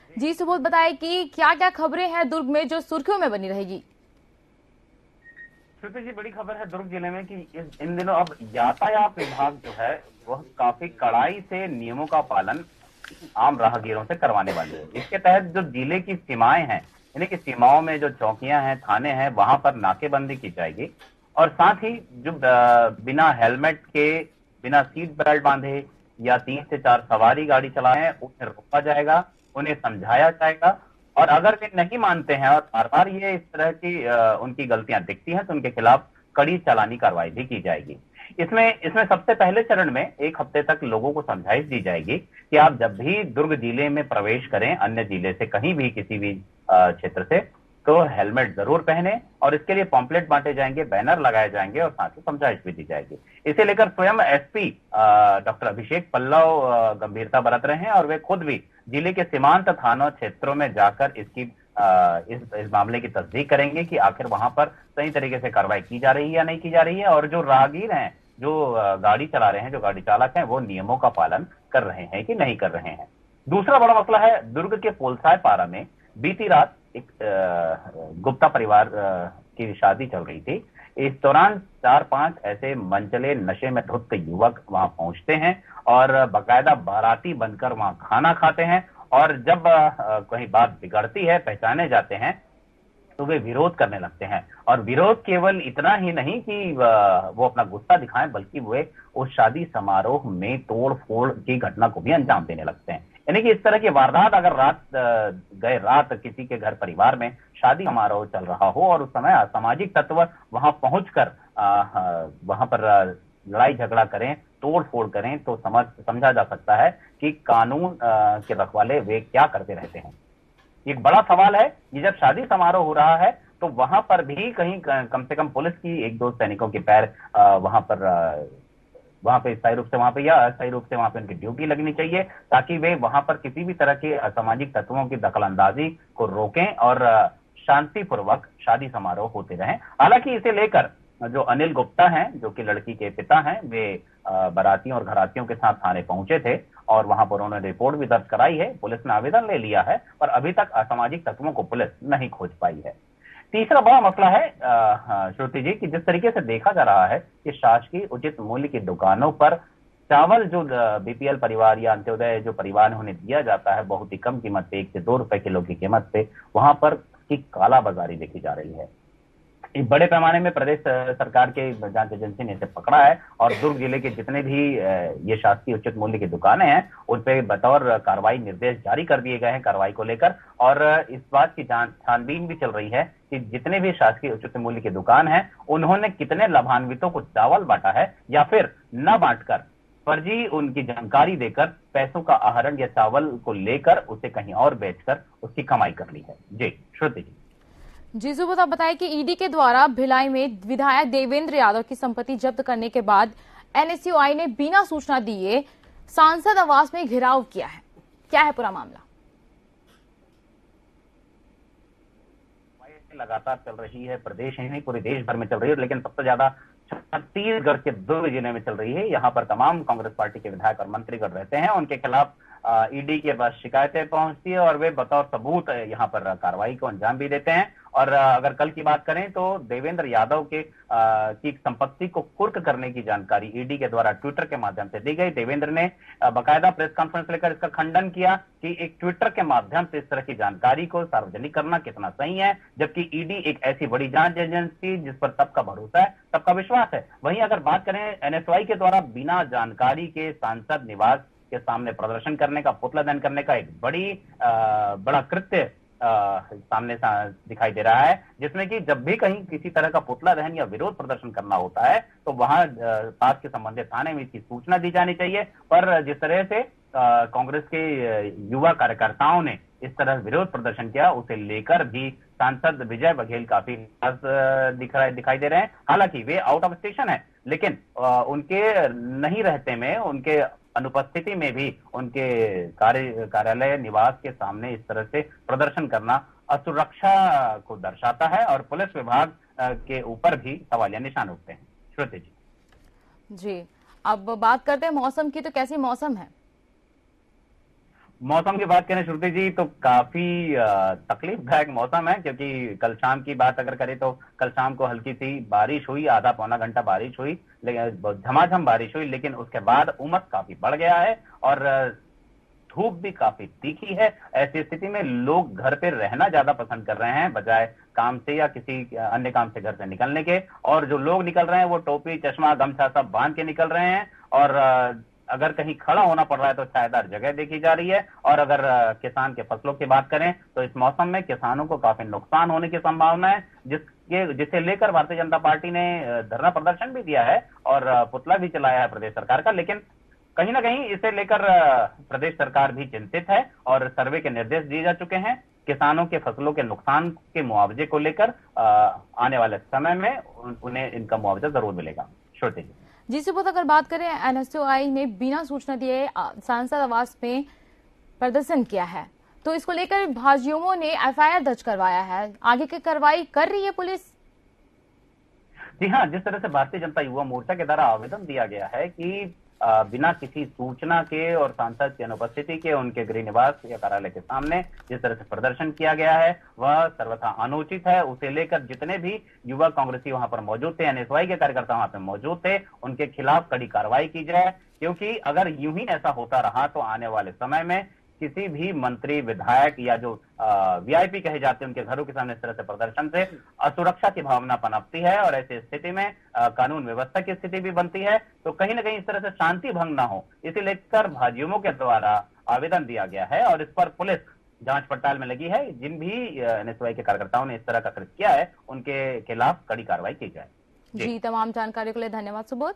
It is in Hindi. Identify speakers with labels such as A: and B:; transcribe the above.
A: जी सुबोध, बताएं कि क्या क्या खबरें हैं दुर्ग में जो सुर्खियों में बनी रहेगी।
B: श्रुति जी, बड़ी खबर है दुर्ग जिले में कि इन दिनों अब यातायात विभाग जो है वह काफी कड़ाई से नियमों का पालन आम राहगीरों से करवाने वाली है। इसके तहत जो जिले की सीमाएं हैं, यानी कि सीमाओं में जो चौकियां हैं, थाने हैं, वहां पर नाकेबंदी की जाएगी। और साथ ही जो बिना हेलमेट के, बिना सीट बेल्ट बांधे या 3 से 4 सवारी गाड़ी चलाए हैं, उन्हें रोका जाएगा, उन्हें समझाया जाएगा। और अगर वे नहीं मानते हैं और बार बार ये इस तरह की उनकी गलतियां दिखती हैं, तो उनके खिलाफ कड़ी चालानी कार्रवाई भी की जाएगी। इसमें इसमें सबसे पहले चरण में 1 हफ्ते तक लोगों को समझाइश दी जाएगी कि आप जब भी दुर्ग जिले में प्रवेश करें, अन्य जिले से, कहीं भी, किसी भी क्षेत्र से, तो हेलमेट जरूर पहने। और इसके लिए पॉम्पलेट बांटे जाएंगे, बैनर लगाए जाएंगे और साथ ही समझाइश भी दी जाएगी। इसे लेकर स्वयं एसपी डॉक्टर अभिषेक पल्लव गंभीरता बरत रहे हैं और वे खुद भी जिले के सीमांत थानों क्षेत्रों में जाकर इस मामले की तस्दीक करेंगे कि आखिर वहां पर सही तरीके से कार्रवाई की जा रही है या नहीं की जा रही है, और जो राहगीर हैं, जो गाड़ी चला रहे हैं, जो गाड़ी चालक हैं, वो नियमों का पालन कर रहे हैं कि नहीं कर रहे हैं। दूसरा बड़ा मसला है दुर्ग के पोलसाय पारा में बीती रात एक गुप्ता परिवार की शादी चल रही थी। इस दौरान 4-5 ऐसे मनचले नशे में धुत युवक वहां पहुंचते हैं और बाकायदा बाराती बनकर वहां खाना खाते हैं। और जब कहीं बात बिगड़ती है, पहचाने जाते हैं, तो वे विरोध करने लगते हैं। और विरोध केवल इतना ही नहीं कि वो अपना गुस्सा दिखाएं, बल्कि वे उस शादी समारोह में तोड़ फोड़ की घटना को भी अंजाम देने लगते हैं। यानी कि इस तरह की वारदात अगर गए रात किसी के घर परिवार में शादी समारोह चल रहा हो और उस समय असामाजिक तत्व वहां पहुंचकर वहां पर लड़ाई झगड़ा करें, तोड़ फोड़ करें, तो समझा जा सकता है कि कानून के रखवाले वे क्या करते रहते हैं। एक बड़ा सवाल है कि जब शादी समारोह हो रहा है, तो वहां पर भी कहीं कम से कम पुलिस की 1-2 सैनिकों के पैर वहां पे स्थायी रूप से, वहां पे या अस्थायी रूप से वहां पे उनकी ड्यूटी लगनी चाहिए, ताकि वे वहां पर किसी भी तरह के असामाजिक तत्वों की दखलंदाजी को रोकें और शांतिपूर्वक शादी समारोह होते रहें। हालांकि इसे लेकर जो अनिल गुप्ता हैं, जो कि लड़की के पिता हैं, वे बारातियों और घरातियों के साथ थाने पहुंचे थे और वहां पर उन्होंने रिपोर्ट भी दर्ज कराई है। पुलिस ने आवेदन ले लिया है, पर अभी तक असामाजिक तत्वों को पुलिस नहीं खोज पाई है। तीसरा बड़ा मसला है श्रुति जी, कि जिस तरीके से देखा जा रहा है कि शासकीय उचित मूल्य की दुकानों पर चावल जो बीपीएल परिवार या अंत्योदय जो परिवार उन्हें दिया जाता है बहुत ही कम कीमत पे, 1 से 2 रुपए किलो की कीमत पे, वहां पर की कालाबाजारी देखी जा रही है। एक बड़े पैमाने में प्रदेश सरकार के जांच एजेंसी ने इसे पकड़ा है और दुर्ग जिले के जितने भी ये शासकीय उचित मूल्य की दुकानें हैं, उन पे बतौर कार्रवाई निर्देश जारी कर दिए गए हैं कार्रवाई को लेकर। और इस बात की छानबीन भी चल रही है कि जितने भी शासकीय उचित मूल्य की दुकान है, उन्होंने कितने लाभान्वितों को चावल बांटा है या फिर न बांटकर फर्जी उनकी जानकारी देकर पैसों का आहरण या चावल को लेकर उसे कहीं और बेचकर उसकी कमाई कर ली है। जी श्रुति जी।
A: जी सुबोध, आप बताएं कि ईडी के द्वारा भिलाई में विधायक देवेंद्र यादव की संपत्ति जब्त करने के बाद एनएसयूआई ने बिना सूचना दिए सांसद आवास में घेराव किया है। क्या है पूरा मामला?
B: लगातार चल रही है, प्रदेश ही नहीं पूरे देश भर में चल रही है, लेकिन सबसे ज्यादा छत्तीसगढ़ के दुर्ग जिले में चल रही है। यहाँ पर तमाम कांग्रेस पार्टी के विधायक और मंत्रीगण रहते हैं, उनके खिलाफ ईडी के पास शिकायतें पहुंचती है और वे बतौर सबूत यहाँ पर कार्रवाई को अंजाम भी देते हैं। और अगर कल की बात करें तो देवेंद्र यादव की संपत्ति को कुर्क करने की जानकारी ईडी के द्वारा ट्विटर के माध्यम से दी गई। देवेंद्र ने बाकायदा प्रेस कॉन्फ्रेंस लेकर इसका खंडन किया कि एक ट्विटर के माध्यम से इस तरह की जानकारी को सार्वजनिक करना कितना सही है, जबकि ईडी एक ऐसी बड़ी जांच एजेंसी जिस पर सबका भरोसा है, सबका विश्वास है। वहीं अगर बात करें एनएसयूआई के द्वारा बिना जानकारी के सांसद निवास के सामने प्रदर्शन करने का, पुतला दहन करने का एक बड़ा कृत्य सामने दिखाई दे रहा है, जिसमें कि जब भी कहीं किसी तरह का पुतला दहन या विरोध प्रदर्शन करना होता है, तो वहां पास के संबंधित थाने में इसकी सूचना दी जानी चाहिए। पर जिस तरह से कांग्रेस के युवा कार्यकर्ताओं ने इस तरह विरोध प्रदर्शन किया, उसे लेकर भी सांसद विजय बघेल काफी दिखाई दे रहे हैं। हालांकि वे आउट ऑफ स्टेशन है, लेकिन उनके नहीं रहते में, उनके अनुपस्थिति में भी उनके कार्यालय निवास के सामने इस तरह से प्रदर्शन करना असुरक्षा को दर्शाता है और पुलिस विभाग के ऊपर भी सवालिया निशान उठते हैं। श्रुति जी।
A: जी, अब बात करते हैं मौसम की, तो कैसी मौसम है?
B: मौसम की बात करें श्रुति जी तो काफी तकलीफदायक मौसम है, क्योंकि कल शाम की बात अगर करें तो कल शाम को हल्की सी बारिश हुई, आधा पौना घंटा बारिश हुई, लेकिन झमाझम बारिश हुई, लेकिन उसके बाद उमस काफी बढ़ गया है और धूप भी काफी तीखी है। ऐसी स्थिति में लोग घर पे रहना ज्यादा पसंद कर रहे हैं बजाय काम से या किसी अन्य काम से घर से निकलने के। और जो लोग निकल रहे हैं वो टोपी, चश्मा, गमछा सब बांध के निकल रहे हैं और अगर कहीं खड़ा होना पड़ रहा है तो छायादार जगह देखी जा रही है। और अगर किसान के फसलों की बात करें तो इस मौसम में किसानों को काफी नुकसान होने की संभावना है, जिसे लेकर भारतीय जनता पार्टी ने धरना प्रदर्शन भी दिया है और पुतला भी चलाया है प्रदेश सरकार का। लेकिन कहीं ना कहीं इसे लेकर प्रदेश सरकार भी चिंतित है और सर्वे के निर्देश दिए जा चुके हैं। किसानों के फसलों के नुकसान के मुआवजे को लेकर आने वाले समय में उन्हें इनका मुआवजा जरूर मिलेगा। श्रुति
A: जी सुबोध, अगर बात करें एनएसयूआई ने बिना सूचना दिए सांसद आवास में प्रदर्शन किया है, तो इसको लेकर भाजयुमो ने एफआईआर दर्ज करवाया है। आगे की कार्रवाई कर रही है पुलिस?
B: जी हाँ, जिस तरह से भारतीय जनता युवा मोर्चा के द्वारा आवेदन दिया गया है कि बिना किसी सूचना के और सांसद की अनुपस्थिति के उनके गृह निवास या कार्यालय के सामने जिस तरह से प्रदर्शन किया गया है वह सर्वथा अनुचित है। उसे लेकर जितने भी युवा कांग्रेसी वहां पर मौजूद थे, एनएसयूआई के कार्यकर्ता वहां पर मौजूद थे, उनके खिलाफ कड़ी कार्रवाई की जाए, क्योंकि अगर यूं ही ऐसा होता रहा तो आने वाले समय में किसी भी मंत्री, विधायक या जो वीआईपी कहे जाते हैं उनके घरों के सामने इस तरह से प्रदर्शन से असुरक्षा की भावना पनपती है और ऐसी स्थिति में कानून व्यवस्था की स्थिति भी बनती है। तो कहीं ना कहीं इस तरह से शांति भंग ना हो, इसे लेकर भाजयुमो के द्वारा आवेदन दिया गया है और इस पर पुलिस जांच पड़ताल में लगी है। जिन भी एनएसयूआई के कार्यकर्ताओं ने इस तरह का कृत्य किया है उनके खिलाफ कड़ी कार्रवाई की जाए।
A: जी, तमाम जानकारी के लिए धन्यवाद सुबोध।